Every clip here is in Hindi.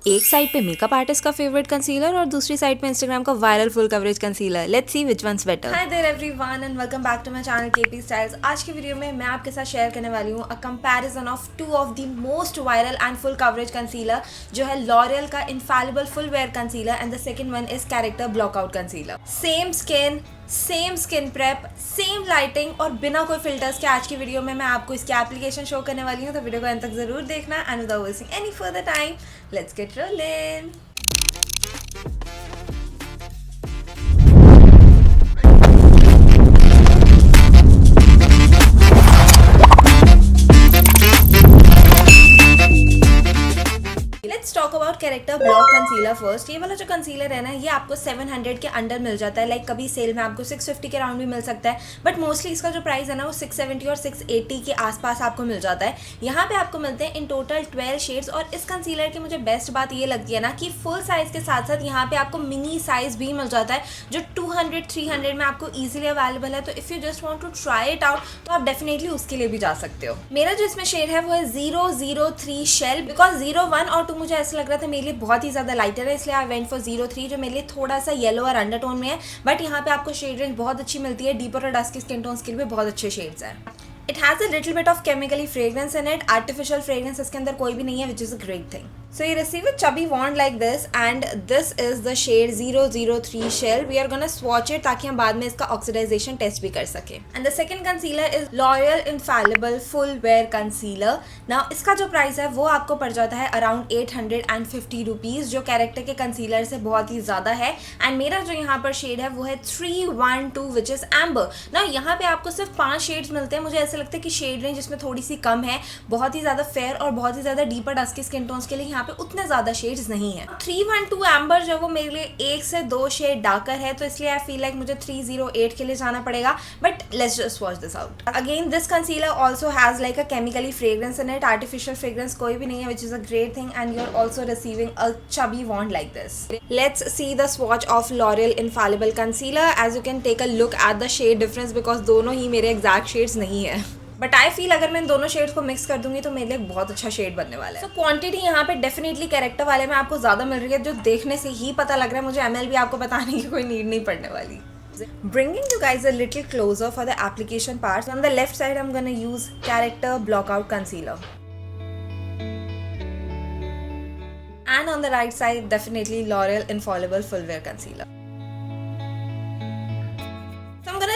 एक साइड पे मेकअप आर्टिस्ट का फेवरेट कंसीलर और दूसरी साइड पे इंस्टाग्राम का viral full coverage concealer. Let's see which one's better. Hi there everyone and welcome back to my channel KP styles. आज की वीडियो में मैं आपके साथ शेयर करने वाली हूँ a comparison of two of the most viral and full coverage concealer, जो है लॉरियल का infallible full wear concealer and the second one is character blockout concealer. Same skin prep, same lighting और बिना कोई फिल्टर्स के आज की वीडियो में मैं आपको इसकी एप्लीकेशन शो करने वाली हूँ, तो वीडियो को अंत तक जरूर देखना। And without wasting any further time, let's get rolling. Let's talk about character block concealer first. ये वाला जो कंसीलर है ना, ये आपको 700 के अंडर मिल जाता है। लाइक कभी सेल में आपको 650 के राउंड भी मिल सकता है, बट मोस्टली इसका जो प्राइस है ना वो 670 और 680 के आसपास आपको मिल जाता है। यहाँ पे आपको मिलते हैं इन टोटल 12 शेड्स। और इस कंसीलर की मुझे बेस्ट बात ये लगती है ना कि फुल साइज के साथ साथ यहाँ पे आपको मिनी साइज भी मिल जाता है, जो 200-300 में आपको ईजिली अवेलेबल है। तो if you just want to try it out तो आप डेफिनेटली उसके लिए भी जा सकते हो। मेरा जो इसमें शेड है वो है 003 शेल, बिकॉज 01 और 2 मुझे ऐसा लग रहा था मेरे लिए बहुत ही ज़्यादा लाइटर है, इसलिए आई वेंट फॉर 03, जो मेरे लिए थोड़ा सा येलो और अंडरटोन में है। बट यहाँ पे आपको शेड रेंज बहुत अच्छी मिलती है, डीपर और डस्की स्किन टोन्स के लिए भी बहुत अच्छे शेड्स हैं। It has a little bit of chemically fragrance in it. Artificial fragrance इसके अंदर कोई भी नहीं है, which is a great thing. So you receive a chubby wand like this and this is the shade 003 shell. We are gonna swatch it ताकि हम बाद में इसका ऑक्सीडाइजेशन टेस्ट भी कर सके। And the second concealer is L'Oreal Infallible Full Wear Concealer. Now इसका जो प्राइस है वो आपको पड़ जाता है अराउंड 850 रुपीज़, जो कैरेक्टर के कंसीलर से बहुत ही ज़्यादा है। एंड मेरा जो यहाँ पर शेड है वो है 312 विच इज़ एम्बर। ना यहाँ पे आपको सिर्फ 5 शेड्स मिलते हैं। मुझे ऐसा लगता है कि शेड रेंज इसमें थोड़ी सी कम है, बहुत ही ज़्यादा फेयर और बहुत ही ज़्यादा डीपर डस्की स्किन टोन्स के लिए यहाँ पे उतने ज्यादा शेड्स नहीं है। 312 एम्बर जो वो मेरे लिए 1 से 2 शेड डार्कर है, तो इसलिए आई फील लाइक मुझे 308 के लिए जाना पड़ेगा। But let's just watch this out. Again this concealer also has like a chemically fragrance in it. Artificial fragrance कोई भी नहीं है, which is a great thing. And you are also receiving a chubby wand like this. Let's see the swatch of L'Oreal infallible concealer. As you can take a look at the shade difference, because दोनों ही मेरे एग्जैक्ट शेड्स नहीं है। बट आई फील अगर मैं इन दोनों शेड्स को मिक्स कर दूंगी तो मेरे लिए बहुत अच्छा शेड बनने वाला है। तो क्वांटिटी यहाँ पे डेफिनेटली कैरेक्टर वाले में आपको ज़्यादा मिल रही है, जो देखने से ही पता लग रहा है। मुझे ML भी आपको बताने की कोई नीड नहीं पड़ने वाली। Bringing you guys a little closer for the application parts. On the left side, I'm gonna use Character Blockout Concealer. And on the right side, definitely L'Oreal Infallible Full Wear Concealer.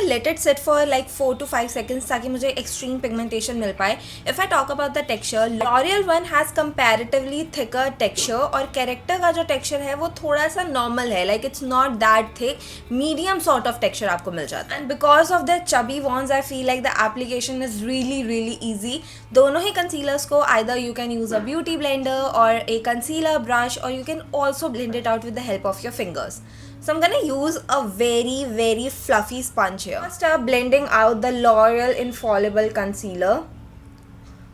Let it sit for like 4 to 5 seconds ताकि मुझे एक्सट्रीम पिगमेंटेशन मिल पाए। If I talk about the texture, L'Oreal one has comparatively thicker texture और कैरेक्टर का जो टेक्सचर है वो थोड़ा सा नॉर्मल है। Like it's not that thick, medium sort of texture आपको मिल जाता है। And because of the chubby wands I feel like the application is really easy. दोनों ही कंसीलर्स को either you can use a beauty blender or a concealer brush, और you can also blend it out with the help of your fingers. So I'm gonna use a very fluffy sponge here. First blending out the L'Oreal Infallible Concealer.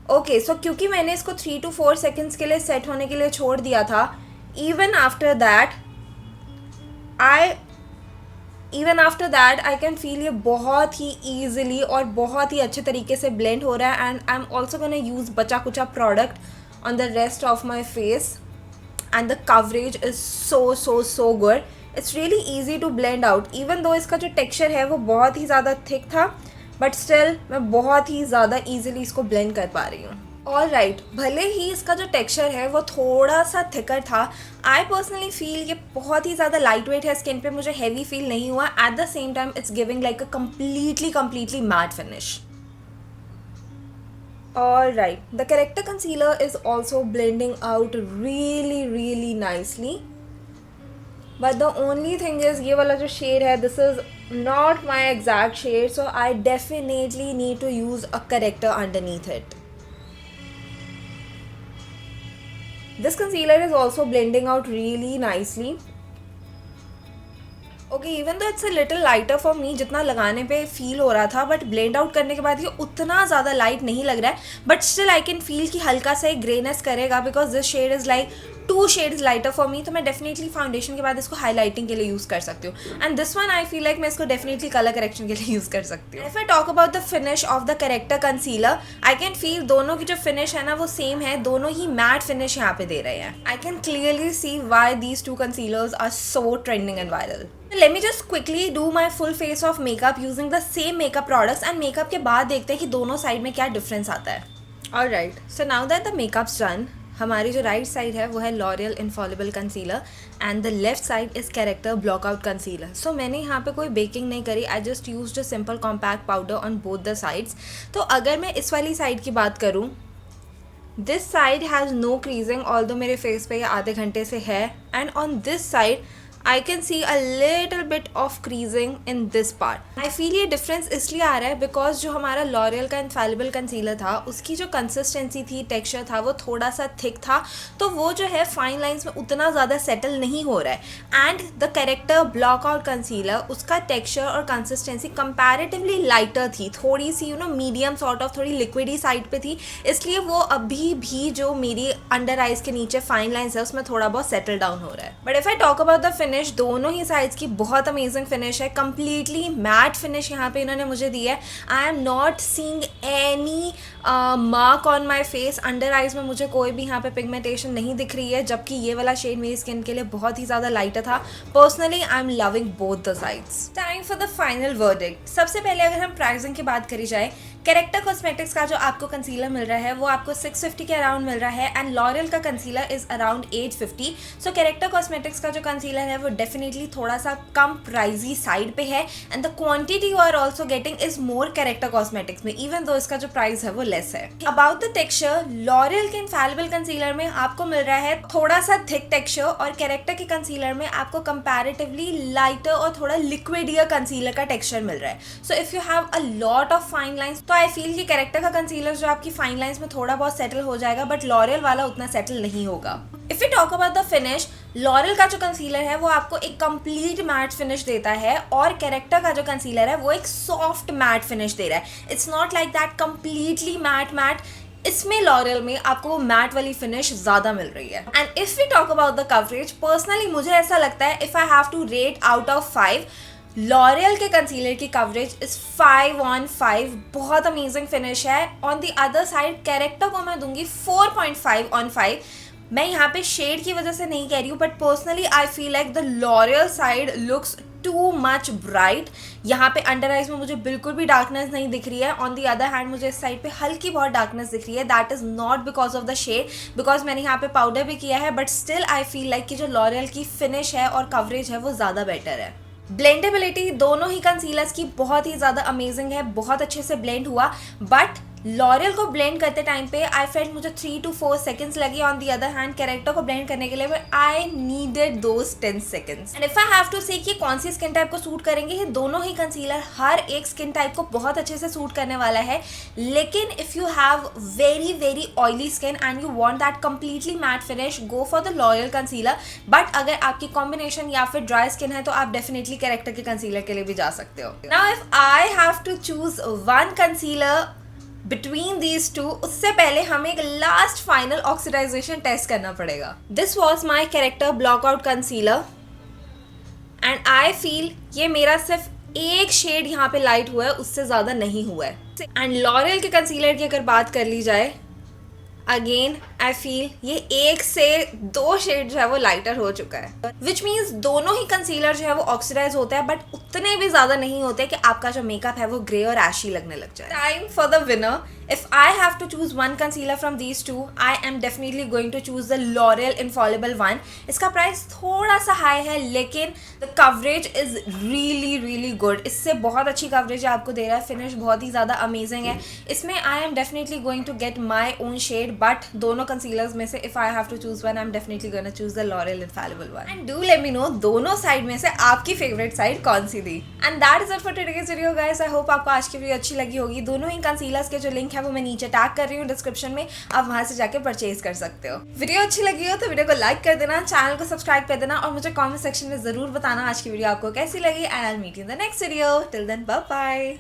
Okay, so क्योंकि मैंने इसको 3 to 4 seconds के लिए सेट होने के लिए छोड़ दिया था, even after that I can feel ये बहुत ही easily और बहुत ही अच्छे तरीके से blend हो रहा है। And I'm also gonna use बचा कुचा product on the rest of my face. And the coverage is so good. It's really easy to blend out. Even though इसका जो texture है वो बहुत ही ज़्यादा thick था, but still मैं बहुत ही ज़्यादा easily इसको blend कर पा रही हूँ। Alright, भले ही इसका जो texture है वो थोड़ा सा thicker था, I personally feel ये बहुत ही ज़्यादा लाइट वेट है स्किन पे, मुझे heavy feel नहीं हुआ। At the same time it's giving like a completely matte finish. Alright, the corrector concealer is also blending out really nicely. But the only thing is ये वाला जो shade है, this is not my exact shade, so I definitely need to use a corrector underneath it. This concealer is also blending out really nicely. Okay, even though it's a little lighter for मी, जितना लगाने पे फील हो रहा था, बट ब्लेंड आउट करने के बाद ये उतना ज़्यादा लाइट नहीं लग रहा है। But still I can feel कि हल्का सा एक ग्रेनेस करेगा, because this shade is like 2 shades lighter for me, तो मैं डेफिनेटली फाउंडेशन के बाद इसको हाईलाइटिंग के लिए यूज़ कर सकती हूँ। And this one I feel like मैं इसको डेफिनेटली कलर करेक्शन के लिए यूज़ कर सकती हूँ। If I talk about the finish off the character concealer, I can feel दोनों की जो फिनिश है ना वो सेम है, दोनों ही मैट फिनिश यहाँ पे दे रहे हैं। I can clearly see why these 2 concealers are so trending and viral. Let me just quickly do my full face of makeup using the same makeup products and makeup के बाद देखते हैं कि दोनों साइड में क्या डिफरेंस आता है। Alright, so now that the makeup's done, हमारी जो राइट साइड है वो है L'Oreal infallible concealer and the left side is character blockout concealer. So मैंने यहाँ पे कोई बेकिंग नहीं करी, I just used a simple compact powder on both the sides. तो अगर मैं इस वाली साइड की बात करूँ, this side has no creasing, although मेरे फेस पे ये आधे घंटे से है, and on this side I can see a little bit of creasing in this part. I feel ये डिफरेंस इसलिए आ रहा है बिकॉज जो हमारा लॉरियल का इनफैलिबल कंसीलर था उसकी जो कंसिस्टेंसी थी, टेक्सचर था, वो थोड़ा सा थिक था, तो वो जो है फाइन लाइंस में उतना ज़्यादा सेटल नहीं हो रहा है। And the character blockout concealer, उसका टेक्सचर और कंसिस्टेंसी कंपैरेटिवली लाइटर थी, थोड़ी सी मीडियम सॉर्ट ऑफ थोड़ी लिक्विडी साइड पे थी, इसलिए वो अभी भी जो मेरी अंडर आइज के नीचे फाइन लाइंस है उसमें थोड़ा बहुत सेटल डाउन हो रहा है। But if I talk about the finish, दोनों ही साइड्स की बहुत अमेजिंग फिनिश है, कंप्लीटली मैट फिनिश यहाँ पे इन्होंने मुझे दी है। I am not seeing any mark on my face, under eyes में मुझे कोई भी यहाँ पे पिगमेंटेशन नहीं दिख रही है, जबकि ये वाला शेड मेरी स्किन के लिए बहुत ही ज़्यादा लाइटर था। Personally I am loving both the sides. Time for the final verdict. सबसे पहले अगर हम प्राइसिंग की बात करी जाए, कैरेक्टर कॉस्मेटिक्स का जो आपको कंसीलर मिल रहा है वो आपको 650 के अराउंड मिल रहा है एंड लॉरियल का concealer is around 850। So character cosmetics का जो कंसीलर है वो डेफिनेटली थोड़ा सा कम प्राइजी साइड पे है and the quantity you are also getting is more Character cosmetics में, इवन दो इसका जो प्राइस है वो लेस है। अबाउट द टेक्सचर, लॉरियल के इनफैलिबल कंसीलर में आपको मिल रहा है थोड़ा सा थिक टेक्सचर और कैरेक्टर के कंसीलर में आपको कंपैरेटिवली लाइटर और थोड़ा लिक्विडियर कंसीलर का टेक्सचर मिल रहा है। So if you have a lot of fine lines, तो आई फील कि कैरेक्टर का कंसीलर जो आपकी फाइन लाइंस में थोड़ा बहुत सेटल हो जाएगा, बट लॉरियल वाला उतना सेटल नहीं होगा। If you talk about the finish, L'Oréal का जो कंसीलर है वो आपको एक कंप्लीट मैट फिनिश देता है और कैरेक्टर का जो कंसीलर है वो एक सॉफ्ट मैट फिनिश दे रहा है। It's not like that completely matte. इसमें लॉरियल में आपको वो मैट वाली फिनिश ज्यादा मिल रही है। And if you talk about the coverage, personally मुझे ऐसा लगता है if I have to rate out of 5, L'Oreal के कंसीलर की कवरेज इज 5 on 5, बहुत अमेजिंग फिनिश है। On the other side Character को मैं दूंगी 4.5 on 5। मैं यहाँ पे शेड की वजह से नहीं कह रही हूँ, but personally I feel like the L'Oréal side looks too much bright. यहाँ पे अंडर आइज में मुझे बिल्कुल भी डार्कनेस नहीं दिख रही है। ऑन दी अदर हैंड मुझे इस साइड पे हल्की बहुत डार्कनेस दिख रही है। That is not because of the shade, because मैंने यहाँ पे पाउडर भी किया है, but still I feel like कि जो लॉरियल की फिनिश है और कवरेज है वो ज़्यादा बेटर है। ब्लेंडेबिलिटी दोनों ही कंसीलर्स की बहुत ही ज़्यादा अमेजिंग है, बहुत अच्छे से ब्लेंड हुआ, बट लॉरियल को ब्लेंड करते टाइम पे आई फेल्ट मुझे 3 to 4 सेकेंड्स लगी। On the other hand character को ब्लेंड करने के लिए I needed those 10 seconds. And if I have to say कि कौन सी स्किन टाइप को सूट करेंगे, ये दोनों ही कंसीलर हर एक स्किन टाइप को बहुत अच्छे से सूट करने वाला है। लेकिन if you have very oily skin and you want that completely matte finish, go for the L'Oréal concealer. But अगर आपकी कॉम्बिनेशन या फिर ड्राई स्किन है तो आप डेफिनेटली कैरेक्टर के कंसीलर के लिए भी जा सकते हो। Now if I have to choose one concealer between these two, उससे पहले हमें एक लास्ट फाइनल ऑक्सीडाइजेशन टेस्ट करना पड़ेगा। This was my character blockout concealer and I feel ये मेरा सिर्फ एक शेड यहाँ पे लाइट हुआ है, उससे ज़्यादा नहीं हुआ है। एंड लॉरियल के कंसीलर की अगर बात कर ली जाए, अगेन आई फील ये 1 से 2 शेड जो है वो लाइटर हो चुका है, विच मीन्स दोनों ही कंसीलर जो है वो ऑक्सीडाइज होता है, बट उतने भी ज़्यादा नहीं होते कि आपका जो मेकअप है वो ग्रे और एशी लगने लग जाए। Time for the winner. If I have to choose one concealer from these two, I am definitely going to choose the L'Oreal infallible one. इसका प्राइस थोड़ा सा हाई है, लेकिन the coverage is really good. इससे बहुत अच्छी कवरेज आपको दे रहा है, फिनिश बहुत ही ज़्यादा अमेजिंग है। इसमें I am definitely going to get my own shade, but दोनों कंसीलर्स में से if I have to choose one, I am definitely gonna choose the L'Oreal infallible one. And do let me know दोनों साइड में से आपकी फेवरेट साइड कौन सी थी। And that is it for today's video guys. I hope आपको आज की वीडियो अच्छी लगी होगी। दोनों ही कंसीलर्स के जो लिंक है वो मैं नीचे टैग कर रही हूँ डिस्क्रिप्शन में, आप वहां से जाके परचेज कर सकते हो। वीडियो अच्छी लगी हो तो वीडियो को लाइक कर देना, चैनल को सब्सक्राइब कर देना और मुझे कमेंट सेक्शन में जरूर बताना आज की वीडियो आपको कैसी लगी। And I will meet you in the next video. Till then bye bye.